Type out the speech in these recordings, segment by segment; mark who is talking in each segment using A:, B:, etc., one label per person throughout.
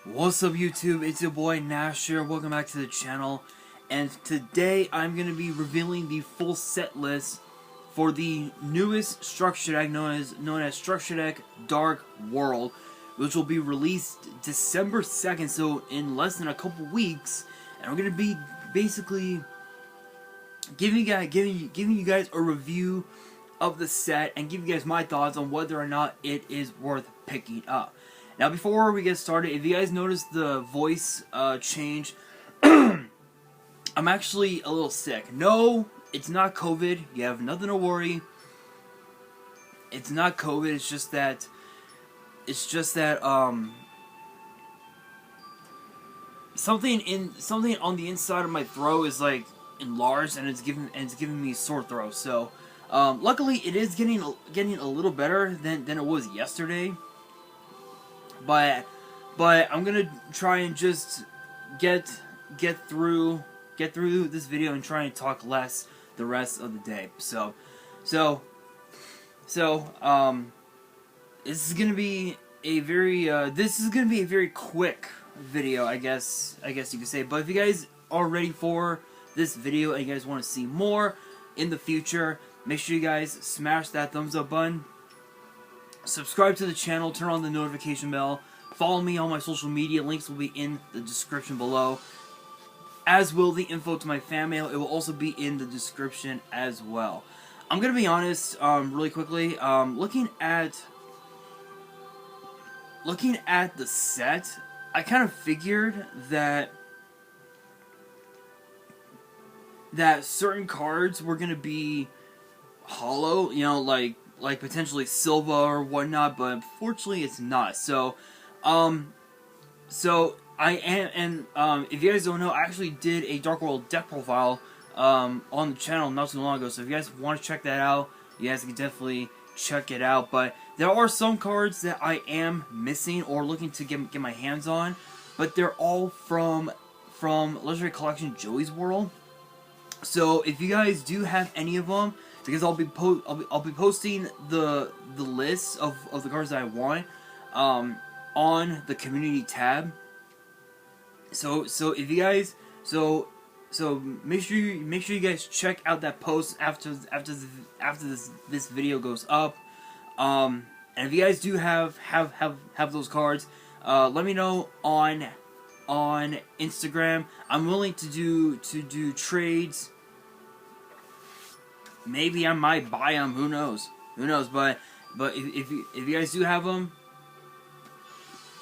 A: What's up YouTube, it's your boy Nash here, welcome back to the channel, and today I'm going to be revealing the full set list for the newest structure deck known as Structure Deck Dark World, which will be released December 2nd, so in less than a couple weeks, and I'm going to be basically giving you guys a review of the set and giving you guys my thoughts on whether or not it is worth picking up. Now, before we get started, if you guys noticed the voice change, I'm actually a little sick. No, it's not COVID. You have nothing to worry. It's not COVID. It's just that something on the inside of my throat is like enlarged, and it's giving me a sore throat. So, luckily, it is getting a little better than it was yesterday. But I'm gonna try and just get through this video and try and talk less the rest of the day. So this is gonna be a very quick video, I guess you could say. But if you guys are ready for this video and you guys want to see more in the future, make sure you guys smash that thumbs up button. Subscribe to the channel, turn on the notification bell, follow me on my social media, links will be in the description below, as will the info to my fan mail. It will also be in the description as well. I'm gonna be honest, really quickly, looking at the set, I kind of figured that certain cards were gonna be hollow, you know, like potentially Silva or whatnot, but unfortunately it's not. So I am, and if you guys don't know, I actually did a Dark World deck profile on the channel not too long ago. So if you guys want to check that out, you guys can definitely check it out. But there are some cards that I am missing or looking to get my hands on, but they're all from Legendary Collection Joey's World. So if you guys do have any of them, because I'll be posting the list of the cards that I want on the community tab. So if you guys so make sure you guys check out that post after this video goes up. And if you guys do have those cards, let me know on Instagram. I'm willing to do trades. Maybe I might buy them. Who knows? But if you guys do have them,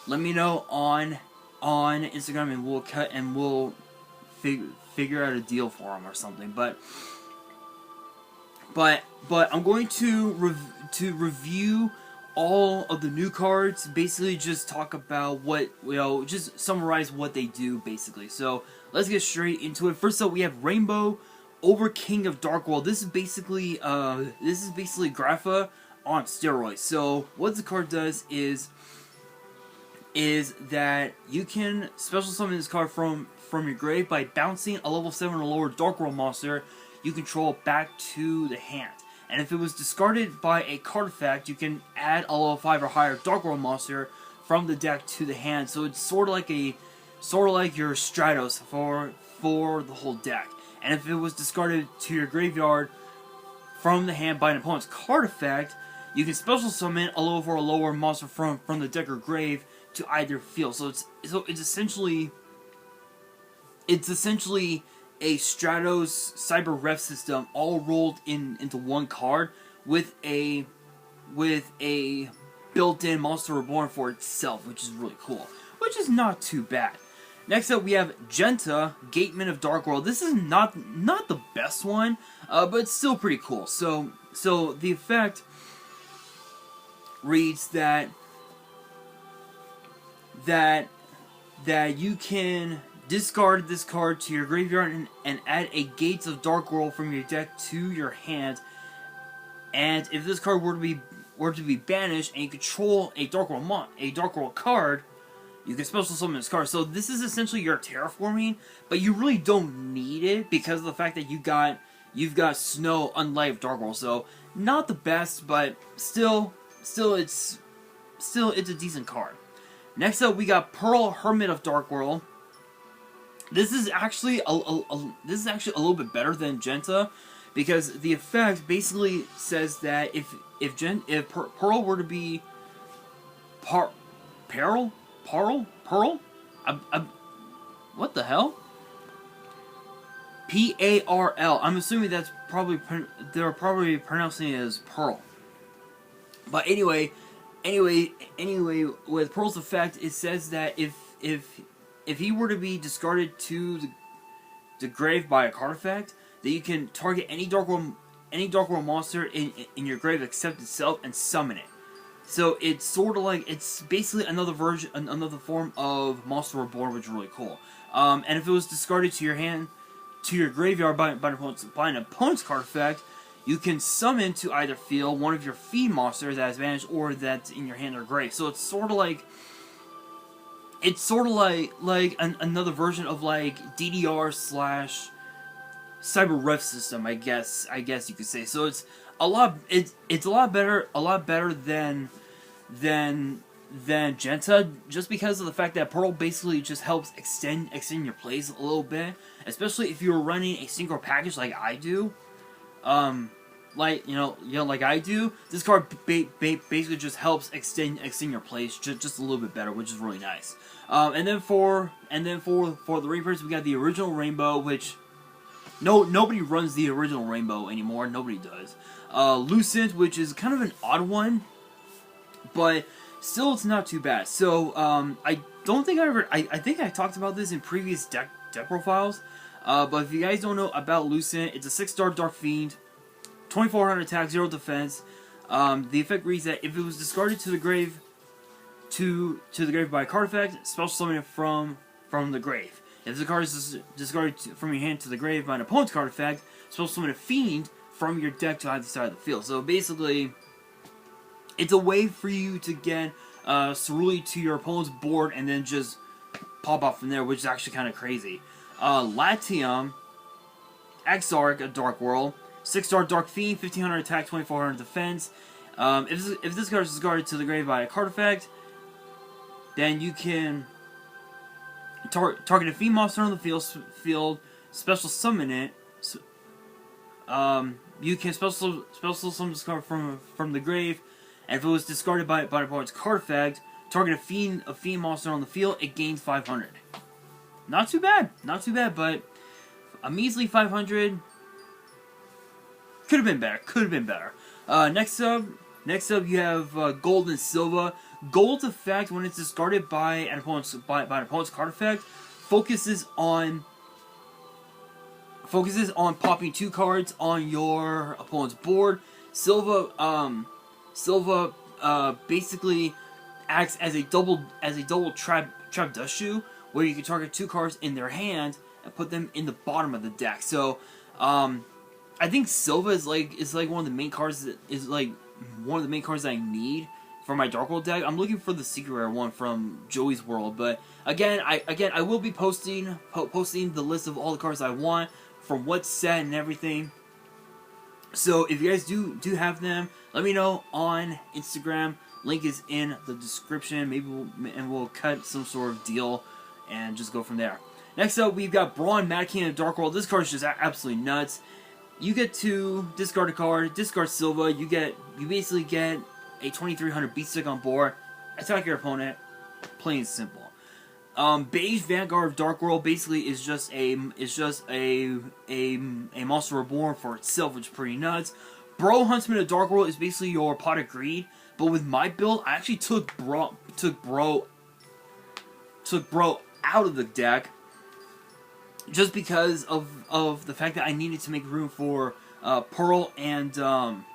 A: let me know on Instagram, and we'll figure out a deal for them or something. But I'm going to review all of the new cards. Basically, just talk about just summarize what they do basically. So let's get straight into it. First up, we have Rainbow Over King of Dark World. This is basically Grapha on steroids. So what the card does is that you can special summon this card from your grave by bouncing a level 7 or lower Dark World monster you control back to the hand. And if it was discarded by a card effect, you can add a level 5 or higher Dark World monster from the deck to the hand. So it's sort of like your Stratos for the whole deck. And if it was discarded to your graveyard from the hand by an opponent's card effect, you can special summon a level 4 or lower monster from the deck or grave to either field. So it's essentially a Stratos Cyber Ref system all rolled into one card with a built-in Monster Reborn for itself, which is really cool. Which is not too bad. Next up, we have Genta, Gateman of Dark World. This is not the best one, but it's still pretty cool. So the effect reads that you can discard this card to your graveyard and add a Gates of Dark World from your deck to your hand. And if this card were to be banished and you control a Dark World card, you can special summon this card. So this is essentially your terraforming, but you really don't need it because of the fact that you've got Snow unlike Dark World. So not the best, but still it's a decent card. Next up, we got Pearl, Hermit of Dark World. This is actually a little bit better than Genta, because the effect basically says that if Pearl were to be Pearl, what the hell? P-A-R-L. I'm assuming that's probably they're probably pronouncing it as Pearl. But anyway, with Pearl's effect, it says that if he were to be discarded to the grave by a card effect, that you can target any Dark World monster in your grave except itself and summon it. So it's sort of like, it's basically another form of Monster Reborn, which is really cool. And if it was discarded to your hand, to your graveyard by an opponent's card effect, you can summon to either field one of your feed monsters that has vanished or that's in your hand or grave. So it's sort of like another version of like DDR slash Cyber Ref system, I guess you could say. So it's a lot better than Genta, just because of the fact that Pearl basically just helps extend your plays a little bit, especially if you're running a synchro package like I do. Like I do. This card basically just helps extend your plays just a little bit better, which is really nice. And then for the Reapers, we got the original Rainbow, which nobody runs the original Rainbow anymore. Nobody does. Lucent, which is kind of an odd one, but still it's not too bad. So I don't think I think I talked about this in previous deck profiles. But if you guys don't know about Lucent, it's a 6-star Dark Fiend, 2400 attack, 0 defense. The effect reads that if it was discarded to the grave by a card effect, special summon it from the grave. If the card is discarded from your hand to the grave by an opponent's card effect, special summon a fiend from your deck to either side of the field. So basically, it's a way for you to get Cerully to your opponent's board and then just pop off from there, which is actually kind of crazy. Latium X Arc of Dark World, 6-star Dark Fiend, 1500 attack, 2400 defense. If this card is discarded to the grave by a card effect, then you can target a Fiend monster on the field, special summon it. You can special summon this card from the grave, and if it was discarded by an opponent's card effect, target a Fiend monster on the field, it gains 500. Not too bad, but a measly 500 could have been better. Next up you have Gold and Silva. Gold's effect, when it's discarded by an opponent's card effect, focuses on popping 2 cards on your opponent's board. Silva basically acts as a double trap dust shoe, where you can target 2 cards in their hand and put them in the bottom of the deck. So, I think Silva is like one of the main cards that I need for my Dark World deck. I'm looking for the secret rare one from Joey's World, but again, I will be posting the list of all the cards I want from what set and everything. So if you guys do have them, let me know on Instagram. Link is in the description. Maybe we'll cut some sort of deal and just go from there. Next up, we've got Braun Mad King of Dark World. This card is just absolutely nuts. You get to discard a card, discard Silva. You basically get a 2300 beat stick on board. Attack your opponent. Plain and simple. Beige Vanguard of Dark World basically is just a Monster Reborn for itself, which is pretty nuts. Bro Huntsman of Dark World is basically your Pot of Greed, but with my build, I actually took Bro out of the deck just because of the fact that I needed to make room for Pearl and some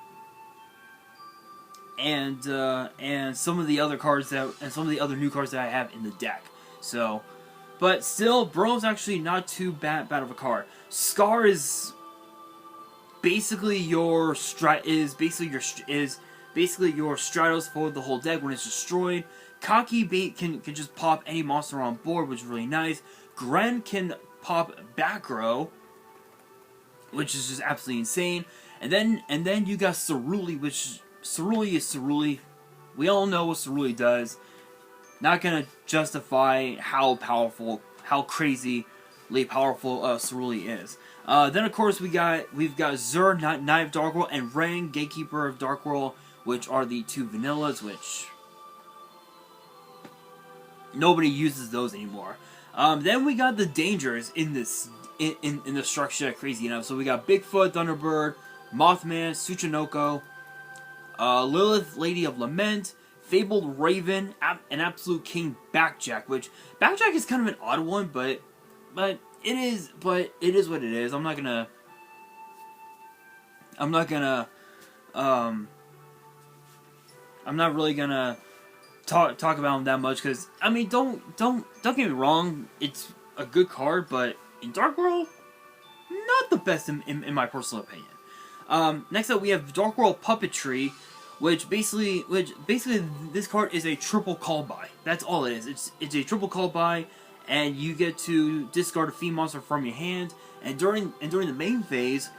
A: of the other cards some of the other new cards that I have in the deck. So, but still, Bro's actually not too bad of a card. Scar is basically your Stratos for the whole deck when it's destroyed. Cocky Bait can just pop any monster on board, which is really nice. Gren can pop back row, which is just absolutely insane. And then you got Cerully, which Cerully is Cerully. We all know what Cerully does. not gonna justify how powerful, how crazily powerful Cerully is. Then of course we've got Zur, Knight of Dark World, and Rang, Gatekeeper of Dark World, which are the two vanillas, which nobody uses those anymore. Then we got the dangers in this in the structure, crazy enough. So we got Bigfoot, Thunderbird, Mothman, Tsuchinoko, Lilith, Lady of Lament, Fabled Raven, and Absolute King Backjack. Which Backjack is kind of an odd one, but it is what it is. I'm not really gonna talk about him that much, because I mean, don't get me wrong, it's a good card, but in Dark World, not the best in my personal opinion. Next up we have Dark World Puppetry, which basically this card is a triple call by. That's all it is. It's a triple call by, and you get to discard a fiend monster from your hand, and during the main phase,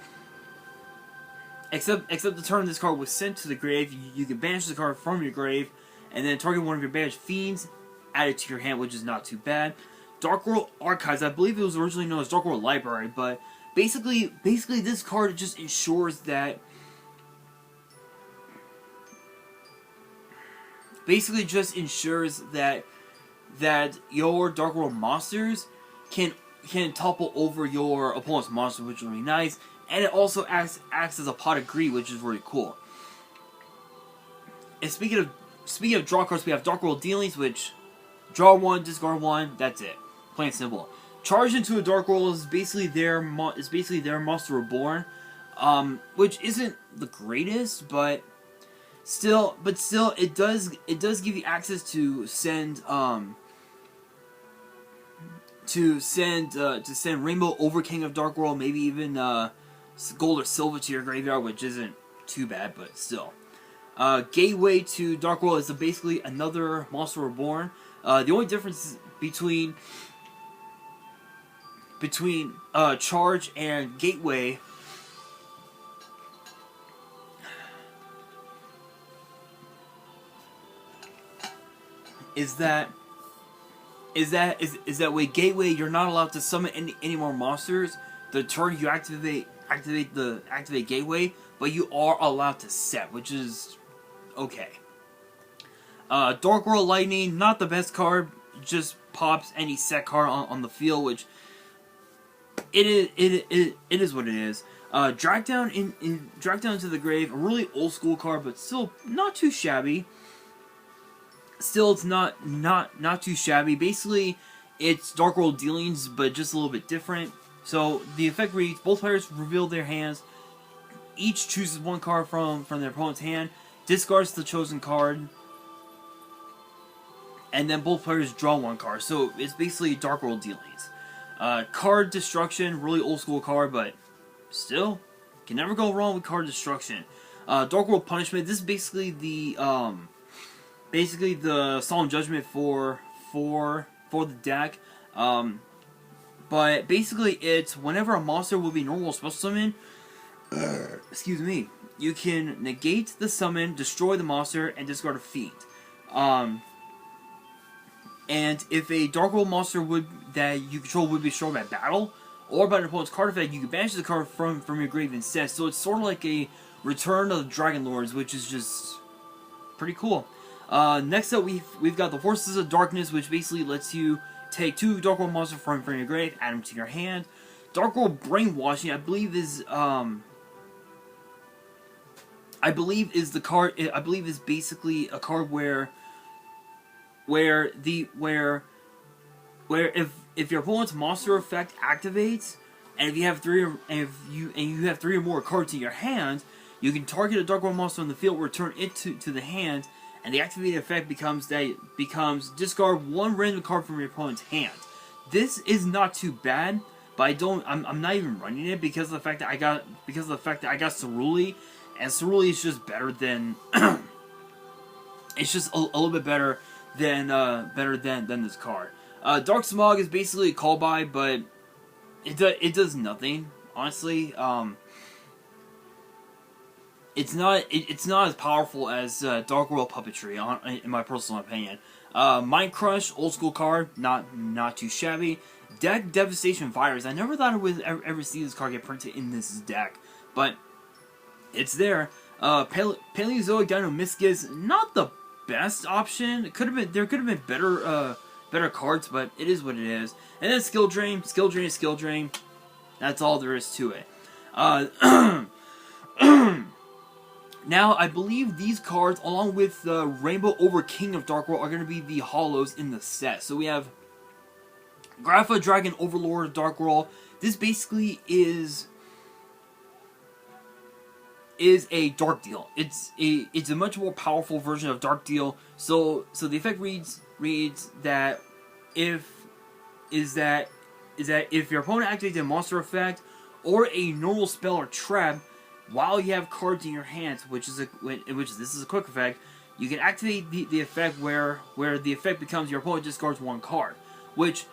A: except the turn this card was sent to the grave, you can banish the card from your grave, and then target one of your banished fiends, add it to your hand, which is not too bad. Dark World Archives, I believe it was originally known as Dark World Library, but basically this card just ensures that your Dark World monsters can topple over your opponent's monster, which is really nice, and it also acts as a pot of greed, which is really cool. And speaking of draw cards, we have Dark World Dealings, which draw one, discard one, that's it. Plain and simple. Charge into a Dark World is basically their Monster Reborn, which isn't the greatest, but still it does give you access to send Rainbow Over King of Dark World, maybe even gold or silver to your graveyard, which isn't too bad, but still. Gateway to Dark World is basically another Monster Reborn. The only difference between Charge and Gateway is that with Gateway you're not allowed to summon any more monsters the turn you activate Gateway, but you are allowed to set, which is okay. Dark World Lightning, not the best card, just pops any set card on the field, which it is what it is. Drag Down into the Grave, a really old school card, but still not too shabby. Still, it's not too shabby. Basically, it's Dark World Dealings, but just a little bit different. So the effect reads: both players reveal their hands. Each chooses one card from their opponent's hand, discards the chosen card, and then both players draw one card. So it's basically Dark World Dealings. Card Destruction, really old school card, but still, can never go wrong with Card Destruction. Dark World Punishment, this is basically the Solemn Judgment for the deck. But basically it's whenever a monster will be normal special summon, excuse me, you can negate the summon, destroy the monster, and discard a fiend. And if a Dark World monster that you control would be destroyed by battle, or by an opponent's card effect, you can banish the card from your grave instead. So it's sort of like a Return of the Dragon Lords, which is just pretty cool. Next up, we've got the Forces of Darkness, which basically lets you take 2 Dark World monsters from your grave, add them to your hand. Dark World Brainwashing, I believe is the card. I believe is basically a card where if your opponent's monster effect activates, and if you have 3 or more cards in your hand, you can target a Dark World monster on the field, return it to the hand, and the activated effect becomes discard 1 random card from your opponent's hand. This is not too bad, but I'm not even running it because of the fact that I got Cerully, and Cerully is just better than it's just a little bit better than this card. Dark Smog is basically a call by, but it does nothing, honestly. It's not as powerful as Dark World Puppetry, in my personal opinion. Mind Crush, old school card, not too shabby. Deck Devastation Virus. I never thought I would ever see this card get printed in this deck, but it's there. Paleozoic Dino Miscus, not the best option. It could have been, there could have been better cards, but it is what it is. And then Skill Drain. Skill Drain is Skill Drain. That's all there is to it. Now, I believe these cards, along with the Rainbow Over King of Dark World, are going to be the holos in the set. So we have Grapha Dragon Overlord of Dark World. This basically is a Dark Deal. It's a much more powerful version of Dark Deal. So the effect reads that if your opponent activates a monster effect or a normal spell or trap while you have cards in your hands, this is a quick effect, you can activate the effect where the effect becomes your opponent discards one card. Which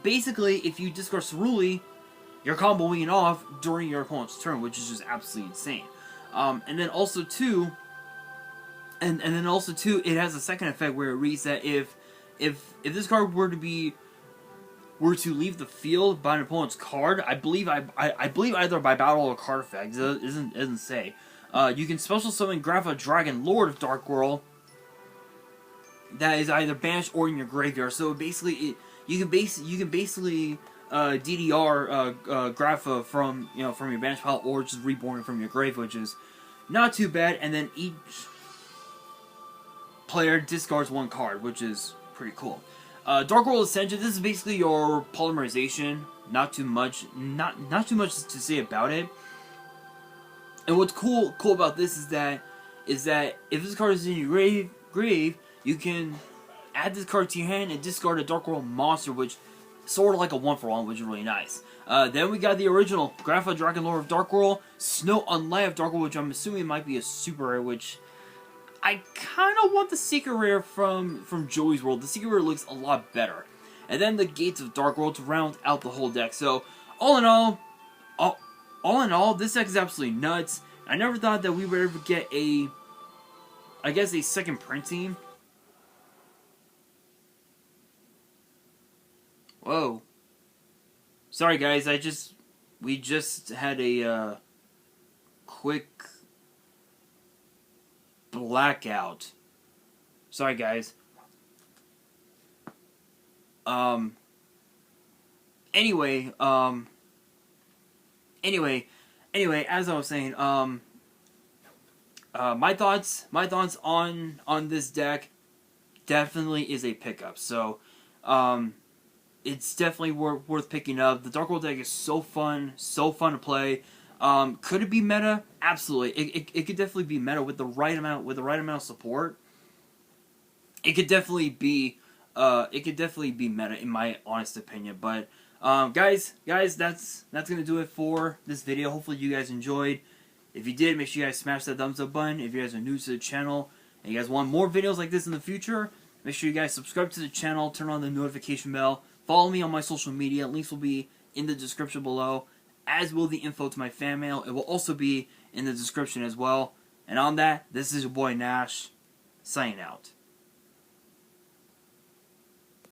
A: basically, if you discard Cerully, you're comboing off during your opponent's turn, which is just absolutely insane. And then also too, it has a second effect where it reads that if this card were to leave the field by an opponent's card, I believe either by battle or card effect, it doesn't say. You can special summon Grapha Dragon Lord of Dark World that is either banished or in your graveyard. So basically, you can basically DDR Grapha from your banished pile, or just reborn it from your grave, which is not too bad. And then each player discards one card, which is pretty cool. Dark World Ascension. This is basically your polymerization. Not too much to say about it. And what's cool about this is that if this card is in your grave, you can add this card to your hand and discard a Dark World monster, which sort of like a 1-for-1, which is really nice. Then we got the original Grapha Dragon Lord of Dark World, Snow Unlight of Dark World, which I'm assuming might be a super rare, which I kind of want the secret rare from Joey's World. The secret rare looks a lot better. And then the Gates of Dark World to round out the whole deck. So all in all, this deck is absolutely nuts. I never thought that we would ever get a second printing. Whoa. Sorry guys, we just had a quick blackout. Sorry guys. Anyway, as I was saying, my thoughts on this deck definitely is a pickup. So, it's definitely worth picking up. The Dark World deck is so fun to play. Could it be meta? Absolutely. It could definitely be meta with the right amount of support. It could definitely be meta in my honest opinion. But guys, that's gonna do it for this video. Hopefully you guys enjoyed. If you did, make sure you guys smash that thumbs up button. If you guys are new to the channel and you guys want more videos like this in the future, make sure you guys subscribe to the channel, turn on the notification bell, follow me on my social media. Links will be in the description below, as will the info to my fan mail. It will also be in the description as well. And on that, this is your boy Nash, signing out.